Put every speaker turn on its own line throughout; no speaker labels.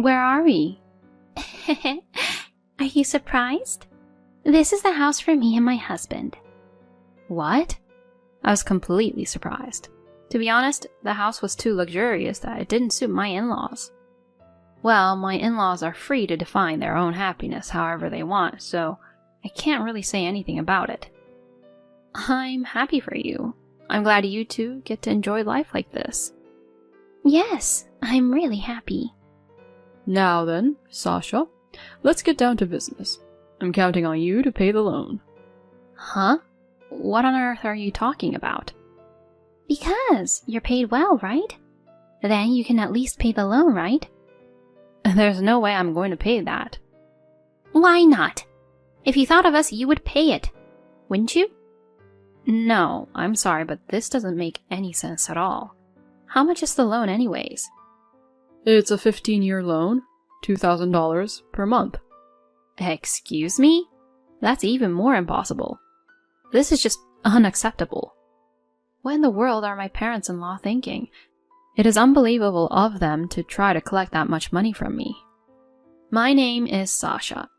Where are we? Are you surprised? This is the house for me and my husband. What? I was completely surprised. To be honest, the house was too luxurious that it didn't suit my in-laws. Well, my in-laws are free to define their own happiness however they want, so I can't really say anything about it. I'm happy for you. I'm glad you two get to enjoy life like this. Yes, I'm really happy.
Now then, Sasha, let's get down to business. I'm counting on you to pay the loan.
Huh? What on earth are you talking about? Because you're paid well, right? Then you can at least pay the loan, right?
There's no way I'm going to pay that.
Why not? If you thought of us, you would pay it. Wouldn't you?
No, I'm sorry, but this doesn't make any sense at all. How much is the loan anyways? It's a 15-year loan, $2,000 per month.
Excuse me? That's even more impossible. This is just unacceptable. What in the world are my parents-in-law thinking? It is unbelievable of them to try to collect that much money from me. My name is Sasha.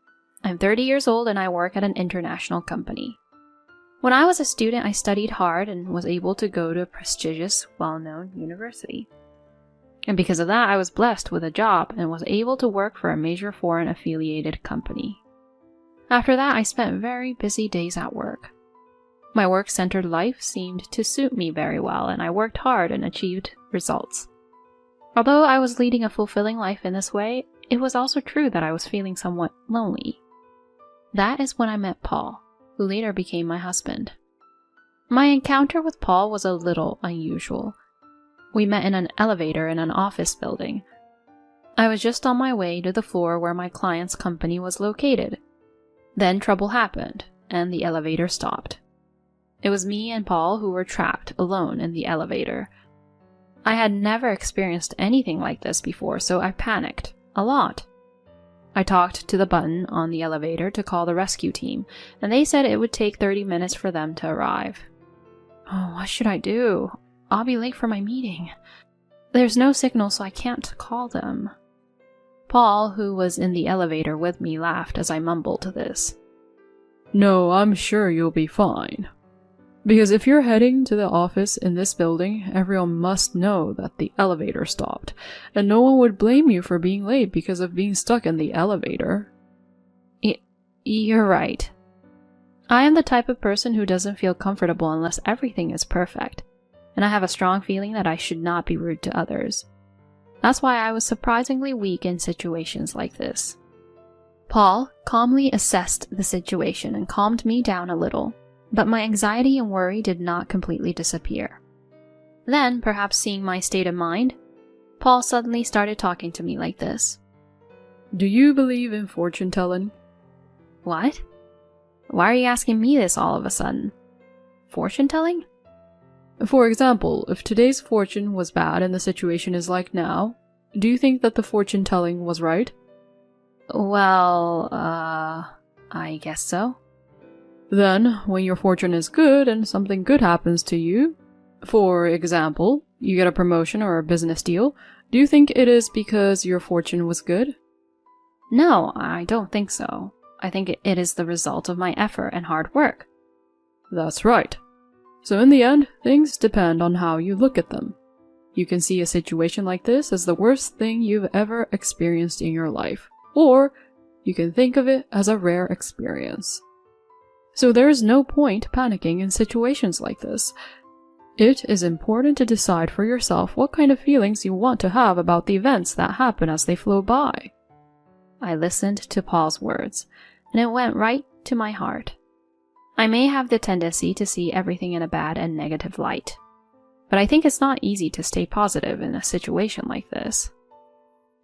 I'm 30 years old and I work at an international company. When I was a student, I studied hard and was able to go to a prestigious, well-known university. And because of that, I was blessed with a job and was able to work for a major foreign affiliated company. After that, I spent very busy days at work. My work-centered life seemed to suit me very well, and I worked hard and achieved results. Although I was leading a fulfilling life in this way, it was also true that I was feeling somewhat lonely. That is when I met Paul, who later became my husband. My encounter with Paul was a little unusual. We met in an elevator in an office building. I was just on my way to the floor where my client's company was located. Then trouble happened, and the elevator stopped. It was me and Paul who were trapped alone in the elevator. I had never experienced anything like this before, so I panicked a lot. I talked to the button on the elevator to call the rescue team, and they said it would take 30 minutes for them to arrive. Oh, what should I do? I'll be late for my meeting. There's no signal, so I can't call them. Paul, who was in the elevator with me, laughed as I mumbled this.
No, I'm sure you'll be fine. Because if you're heading to the office in this building, everyone must know that the elevator stopped, and no one would blame you for being late because of being stuck in the elevator.
You're right. I am the type of person who doesn't feel comfortable unless everything is perfect, and I have a strong feeling that I should not be rude to others. That's why I was surprisingly weak in situations like this. Paul calmly assessed the situation and calmed me down a little. But my anxiety and worry did not completely disappear. Then, perhaps seeing my state of mind, Paul suddenly started talking to me like this.
Do you believe in fortune-telling?
What? Why are you asking me this all of a sudden? Fortune-telling?
For example, if today's fortune was bad and the situation is like now, do you think that the fortune-telling was right?
Well, I guess so.
Then, when your fortune is good and something good happens to you, for example, you get a promotion or a business deal, do you think it is because your fortune was good?
No, I don't think so. I think it is the result of my effort and hard work.
That's right. So in the end, things depend on how you look at them. You can see a situation like this as the worst thing you've ever experienced in your life, or you can think of it as a rare experience. So there is no point panicking in situations like this. It is important to decide for yourself what kind of feelings you want to have about the events that happen as they flow by.
I listened to Paul's words, and it went right to my heart. I may have the tendency to see everything in a bad and negative light, but I think it's not easy to stay positive in a situation like this.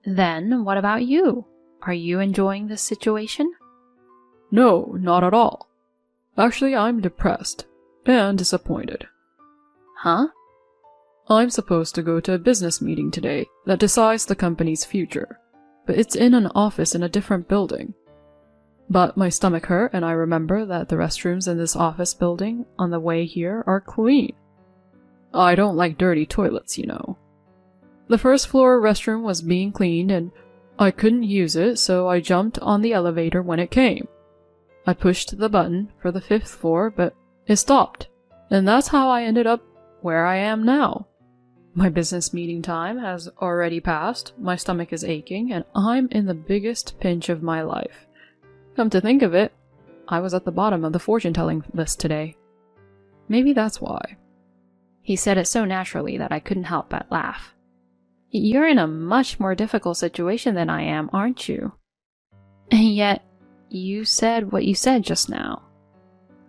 Then, what about you? Are you enjoying this situation?
No, not at all. Actually, I'm depressed and disappointed.
Huh?
I'm supposed to go to a business meeting today that decides the company's future, but it's in an office in a different building. But my stomach hurt and I remember that the restrooms in this office building on the way here are clean. I don't like dirty toilets, you know. The first floor restroom was being cleaned and I couldn't use it, so I jumped on the elevator when it came. I pushed the button for the 5th floor, but it stopped. And that's how I ended up where I am now. My business meeting time has already passed, my stomach is aching, and I'm in the biggest pinch of my life. Come to think of it, I was at the bottom of the fortune-telling list today. Maybe that's why.
He said it so naturally that I couldn't help but laugh. You're in a much more difficult situation than I am, aren't you? And yet, you said what you said just now.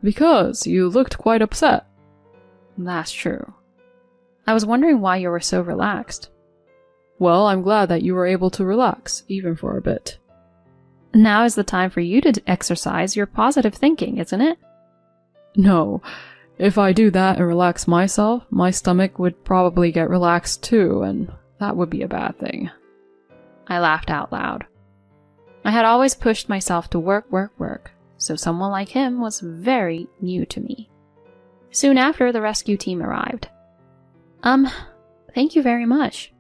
Because you looked quite upset.
That's true. I was wondering why you were so relaxed.
Well, I'm glad that you were able to relax, even for a bit.
Now is the time for you to exercise your positive thinking, isn't it?
No. If I do that and relax myself, my stomach would probably get relaxed too, and that would be a bad thing.
I laughed out loud. I had always pushed myself to work, so someone like him was very new to me. Soon after, the rescue team arrived. Thank you very much.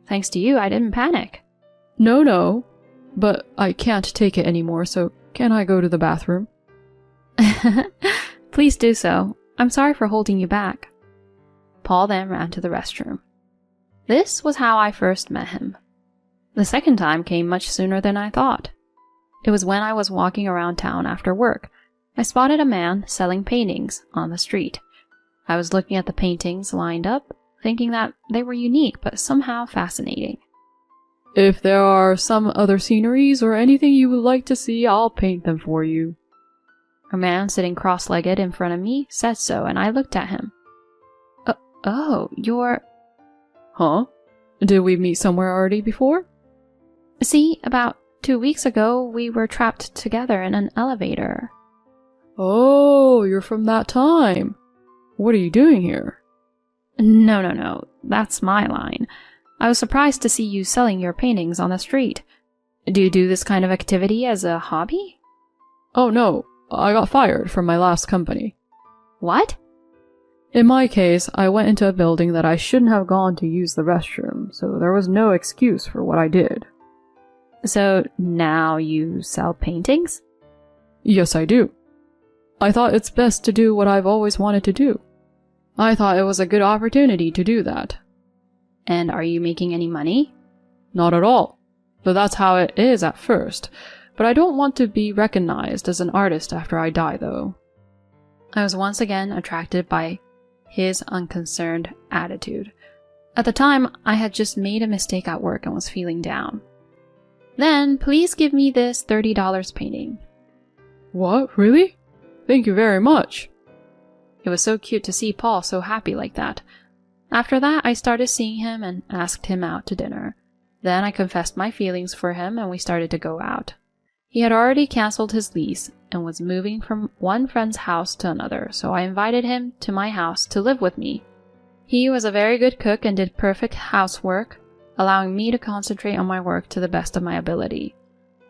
Thanks to you, I didn't panic.
No, but I can't take it anymore, so can I go to the bathroom?
Please do so. I'm sorry for holding you back. Paul then ran to the restroom. This was how I first met him. The second time came much sooner than I thought. It was when I was walking around town after work. I spotted a man selling paintings on the street. I was looking at the paintings lined up, thinking that they were unique but somehow fascinating.
If there are some other sceneries or anything you would like to see, I'll paint them for you.
A man sitting cross-legged in front of me said so, and I looked at him. Oh, you're...
Huh? Did we meet somewhere already before?
See, about 2 weeks ago, we were trapped together in an elevator.
Oh, you're from that time. What are you doing here?
No, that's my line. I was surprised to see you selling your paintings on the street. Do you do this kind of activity as a hobby?
Oh no, I got fired from my last company.
What?
In my case, I went into a building that I shouldn't have gone to use the restroom, so there was no excuse for what I did.
So now you sell paintings?
Yes, I do. I thought it's best to do what I've always wanted to do. I thought it was a good opportunity to do that.
And are you making any money?
Not at all. But that's how it is at first. But I don't want to be recognized as an artist after I die, though.
I was once again attracted by his unconcerned attitude. At the time, I had just made a mistake at work and was feeling down. Then, please give me this $30 painting.
What? Really? Thank you very much.
It was so cute to see Paul so happy like that. After that, I started seeing him and asked him out to dinner. Then I confessed my feelings for him and we started to go out. He had already cancelled his lease and was moving from one friend's house to another, so I invited him to my house to live with me. He was a very good cook and did perfect housework, allowing me to concentrate on my work to the best of my ability.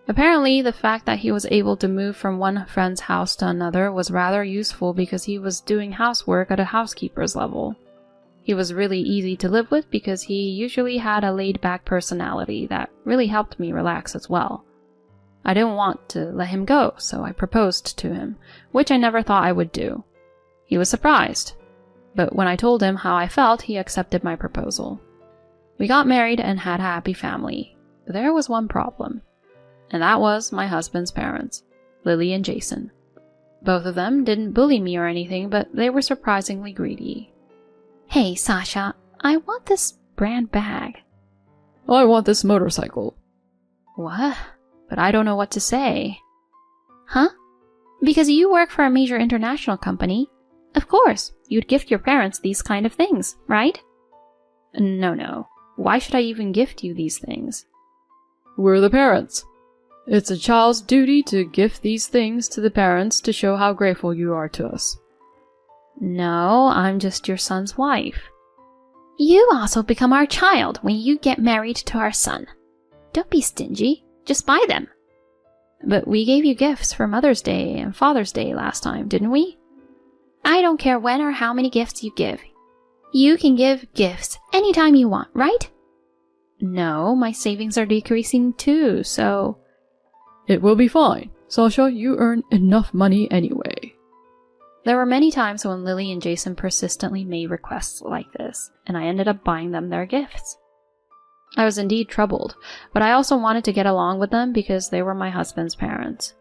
Apparently, the fact that he was able to move from one friend's house to another was rather useful because he was doing housework at a housekeeper's level. He was really easy to live with because he usually had a laid-back personality that really helped me relax as well. I didn't want to let him go, so I proposed to him, which I never thought I would do. He was surprised, but when I told him how I felt, he accepted my proposal. We got married and had a happy family. But there was one problem. And that was my husband's parents, Lily and Jason. Both of them didn't bully me or anything, but they were surprisingly greedy. Hey, Sasha, I want this brand bag.
I want this motorcycle.
What? But I don't know what to say. Huh? Because you work for a major international company. Of course, you'd gift your parents these kind of things, right? No. Why should I even gift you these things?
We're the parents. It's a child's duty to gift these things to the parents to show how grateful you are to us.
No, I'm just your son's wife. You also become our child when you get married to our son. Don't be stingy. Just buy them. But we gave you gifts for Mother's Day and Father's Day last time, didn't we? I don't care when or how many gifts you give. You can give gifts anytime you want, right? No, my savings are decreasing too, so...
It will be fine. Sasha, you earn enough money anyway.
There were many times when Lily and Jason persistently made requests like this, and I ended up buying them their gifts. I was indeed troubled, but I also wanted to get along with them because they were my husband's parents.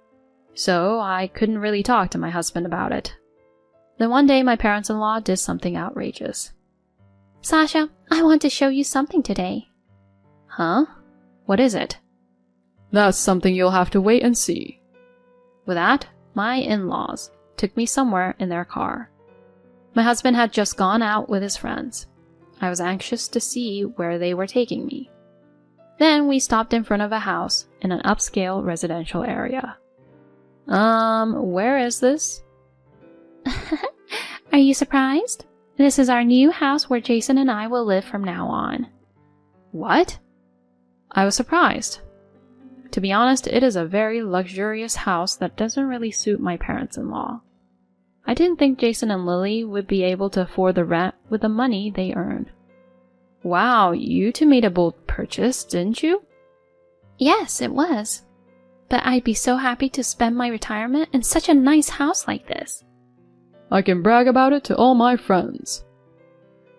So I couldn't really talk to my husband about it. Then one day my parents-in-law did something outrageous.
Sasha, I want to show you something today.
Huh? What is it?
That's something you'll have to wait and see.
With that, my in-laws took me somewhere in their car. My husband had just gone out with his friends. I was anxious to see where they were taking me. Then we stopped in front of a house in an upscale residential area. Where is this?
Are you surprised? This is our new house where Jason and I will live from now on.
What? I was surprised. To be honest, it is a very luxurious house that doesn't really suit my parents-in-law. I didn't think Jason and Lily would be able to afford the rent with the money they earn. Wow, you two made a bold purchase, didn't you?
Yes, it was. But I'd be so happy to spend my retirement in such a nice house like this.
I can brag about it to all my friends.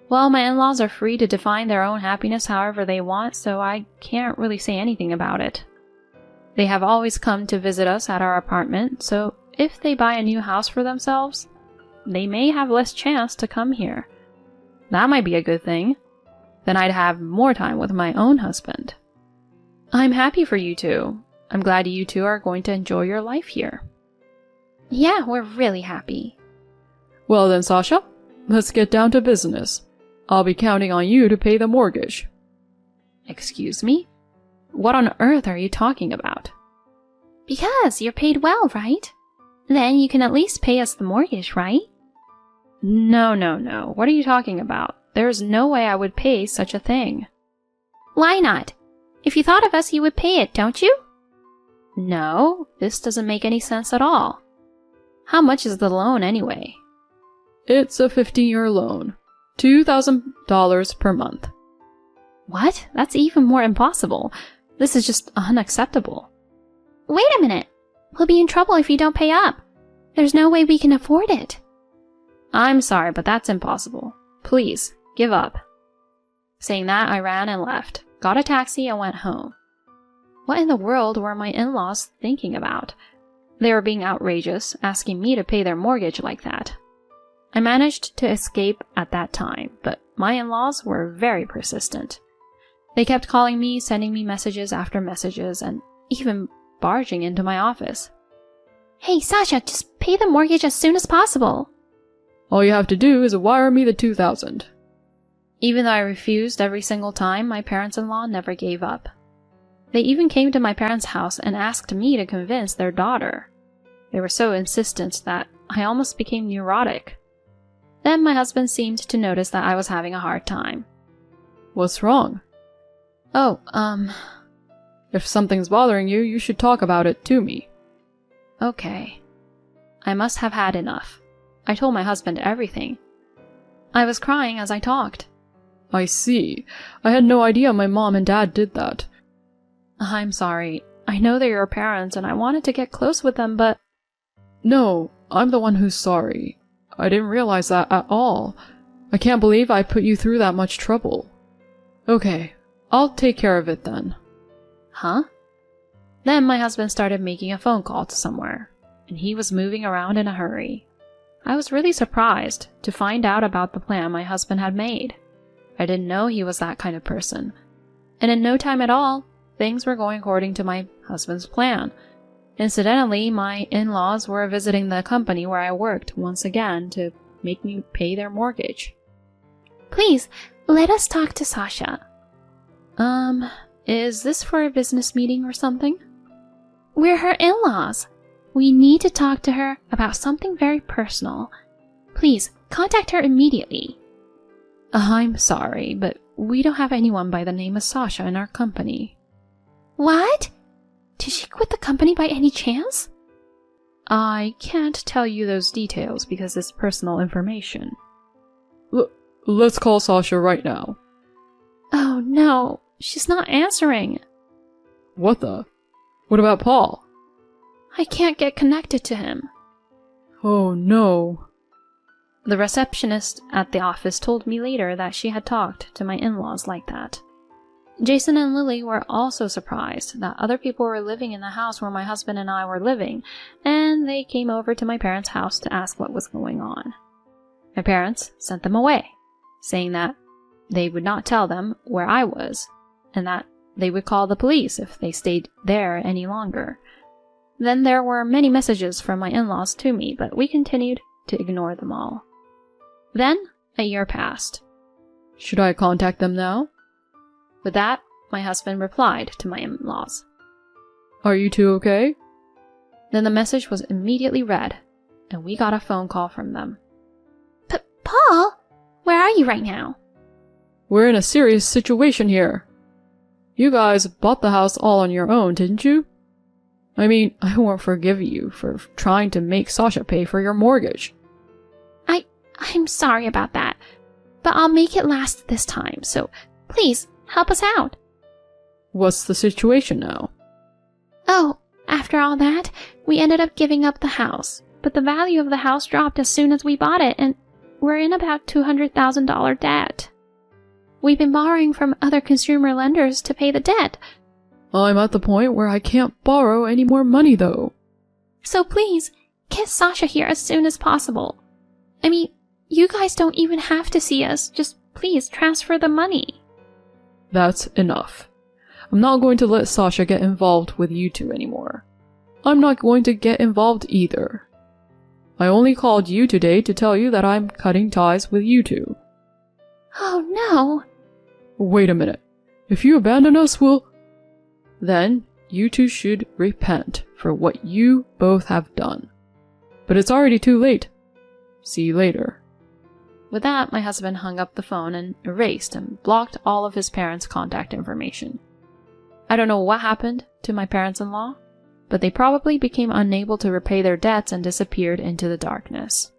Well, my in-laws are free to define their own happiness however they want, so I can't really say anything about it. They have always come to visit us at our apartment, so if they buy a new house for themselves, they may have less chance to come here. That might be a good thing. Then I'd have more time with my own husband. I'm happy for you two. I'm glad you two are going to enjoy your life here.
Yeah, we're really happy.
Well then, Sasha, let's get down to business. I'll be counting on you to pay the mortgage.
Excuse me? What on earth are you talking about?
Because you're paid well, right? Then you can at least pay us the mortgage, right?
No. What are you talking about? There's no way I would pay such a thing.
Why not? If you thought of us, you would pay it, don't you?
No, this doesn't make any sense at all. How much is the loan anyway?
It's a 15-year loan. $2,000 per month.
What? That's even more impossible. This is just unacceptable.
Wait a minute. We'll be in trouble if you don't pay up. There's no way we can afford it.
I'm sorry, but that's impossible. Please, give up. Saying that, I ran and left, got a taxi, and went home. What in the world were my in-laws thinking about? They were being outrageous, asking me to pay their mortgage like that. I managed to escape at that time, but my in-laws were very persistent. They kept calling me, sending me messages after messages, and even barging into my office.
Hey, Sasha, just pay the mortgage as soon as possible.
All you have to do is wire me the $2,000.
Even though I refused every single time, my parents-in-law never gave up. They even came to my parents' house and asked me to convince their daughter. They were so insistent that I almost became neurotic. Then my husband seemed to notice that I was having a hard time.
What's wrong?
Oh,
If something's bothering you, you should talk about it to me.
Okay. I must have had enough. I told my husband everything. I was crying as I talked.
I see. I had no idea my mom and dad did that.
I'm sorry. I know they're your parents and I wanted to get close with them, but...
No, I'm the one who's sorry. I didn't realize that at all. I can't believe I put you through that much trouble. Okay, I'll take care of it then.
Huh? Then my husband started making a phone call to somewhere, and he was moving around in a hurry. I was really surprised to find out about the plan my husband had made. I didn't know he was that kind of person. And in no time at all, things were going according to my husband's plan. Incidentally, my in-laws were visiting the company where I worked once again to make me pay their mortgage.
Please, let us talk to Sasha.
Is this for a business meeting or something?
We're her in-laws. We need to talk to her about something very personal. Please, contact her immediately.
I'm sorry, but we don't have anyone by the name of Sasha in our company.
What? Did she quit the company by any chance?
I can't tell you those details because it's personal information.
Let's call Sasha right now.
Oh no,
She's not answering.
What the? What about Paul?
I can't get connected to him.
Oh no.
The receptionist at the office told me later that she had talked to my in-laws like that. Jason and Lily were also surprised that other people were living in the house where my husband and I were living, and they came over to my parents' house to ask what was going on. My parents sent them away, saying that they would not tell them where I was, and that they would call the police if they stayed there any longer. Then there were many messages from my in-laws to me, but we continued to ignore them all. Then a year passed.
Should I contact them now?
With that, my husband replied to my in-laws.
Are you two okay?
Then the message was immediately read, and we got a phone call from them.
Paul, where are you right now?
We're in a serious situation here. You guys bought the house all on your own, didn't you? I mean, I won't forgive you for trying to make Sasha pay for your mortgage.
I'm sorry about that, but I'll make it last this time, so please help us out.
What's the situation now?
Oh, after all that, we ended up giving up the house, but the value of the house dropped as soon as we bought it, and we're in about $200,000 debt. We've been borrowing from other consumer lenders to pay the debt.
I'm at the point where I can't borrow any more money, though.
So please, get Sasha here as soon as possible. I mean, you guys don't even have to see us, just please transfer the money.
That's enough. I'm not going to let Sasha get involved with you two anymore. I'm not going to get involved either. I only called you today to tell you that I'm cutting ties with you two.
Oh no!
Wait a minute. If you abandon us, then you two should repent for what you both have done. But it's already too late. See you later.
With that, my husband hung up the phone and erased and blocked all of his parents' contact information. I don't know what happened to my parents-in-law, but they probably became unable to repay their debts and disappeared into the darkness.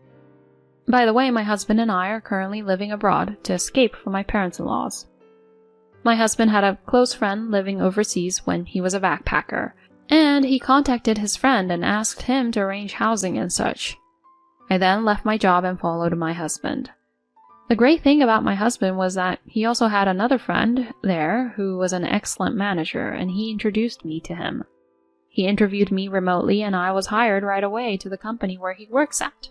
By the way, my husband and I are currently living abroad to escape from my parents-in-laws. My husband had a close friend living overseas when he was a backpacker, and he contacted his friend and asked him to arrange housing and such. I then left my job and followed my husband. The great thing about my husband was that he also had another friend there who was an excellent manager, and he introduced me to him. He interviewed me remotely, and I was hired right away to the company where he works at.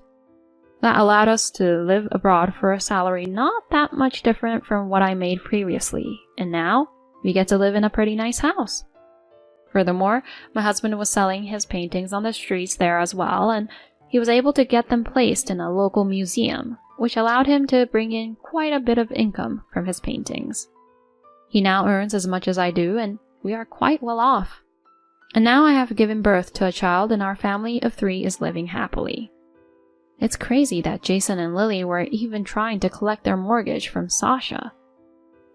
That allowed us to live abroad for a salary not that much different from what I made previously, and now we get to live in a pretty nice house. Furthermore, my husband was selling his paintings on the streets there as well, and he was able to get them placed in a local museum, which allowed him to bring in quite a bit of income from his paintings. He now earns as much as I do, and we are quite well off. And now I have given birth to a child, and our family of 3 is living happily. It's crazy that Jason and Lily were even trying to collect their mortgage from Sasha.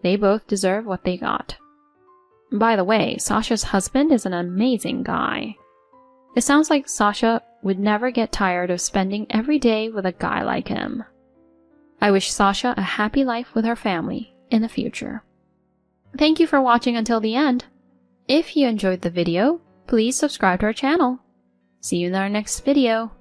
They both deserve what they got. By the way, Sasha's husband is an amazing guy. It sounds like Sasha would never get tired of spending every day with a guy like him. I wish Sasha a happy life with her family in the future. Thank you for watching until the end. If you enjoyed the video, please subscribe to our channel. See you in our next video.